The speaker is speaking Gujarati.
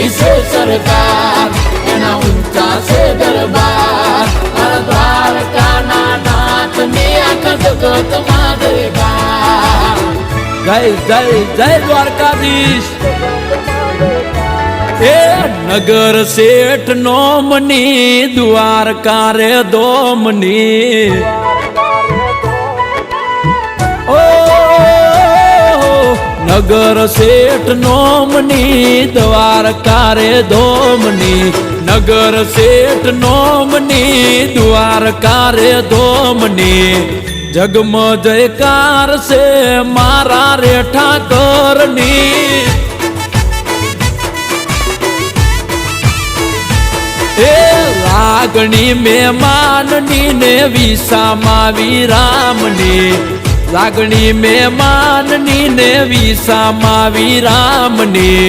ઊંચી છે સરકાર, એના ઊંચા છે દરબાર, મારા દ્વારકાના નાથની આખા જગતમાં જયકાર. જય જય જય દ્વારકાધીશ. એ નગર શેઠ નોમની દ્વારકા રે દોમની. ઓ નગર શેઠ નોમની દ્વારકા રે દોમની, નગર શેઠ નોમની દ્વારકા રે દોમની. જગમ જયકાર છે મારા રે ઠાકરની. એ લાગણી મહેમાનની ને વિસામાં વિરામની, લાગણી મહેમાનની ને વિસામાં વિરામની.